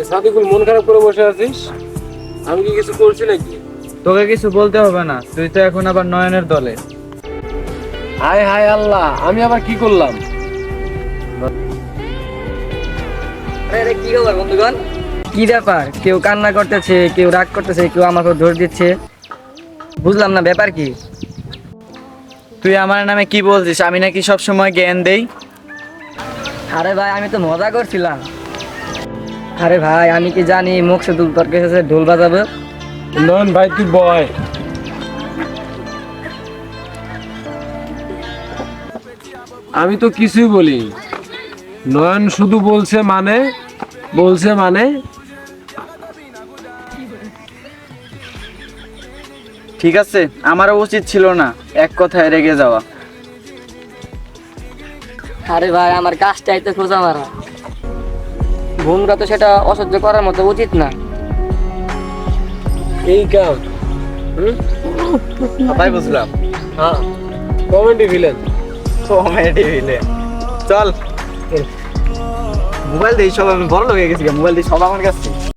সাদিকুল, মন খারাপ করে বসে আছিস? আমি কি কিছু করছি নাকি? তোকে কিছু বলতে হবে না, তুই তো এখন আবার নয়নের দলে। হায় হায় আল্লাহ, আমি আবার কি করলাম? কি খবর বন্ধুগণ? কি ব্যাপার? কেউ কান্না করতেছে, কেউ রাগ করতেছে, কেউ আমাকে ধরে দিচ্ছে, বুঝলাম না ব্যাপার কি? তুই আমার নামে কি বলছিস? আমি নাকি সব সময় জ্ঞান দেই? আরে ভাই, আমি তো মজা করছিলাম। আরে ভাই, আমি কি জানি মুখ সে তোর কাছে ঢোল বাজাবে? নয়ন ভাই, তুই বয়। আমি তো কিছুই বলি। নয়ন শুধু বলছে মানে ঠিক আছে, আমারও উচিত ছিল না এক কথায় রেগে যাওয়া। আরে ভাই, আমার কাজটাই তো খোঁজা মারা। ঘুমরা তো সেটা অসহ্য করার মতো উচিত না। এই কাজ। তাই বুঝলাম। হ্যাঁ, কমেডি ভিলেন। Comedy Ville. চল মোবাইল দিয়ে সব, আমি বড় লোক হয়ে গেছি, মোবাইল দিয়ে সব আমার কাছে।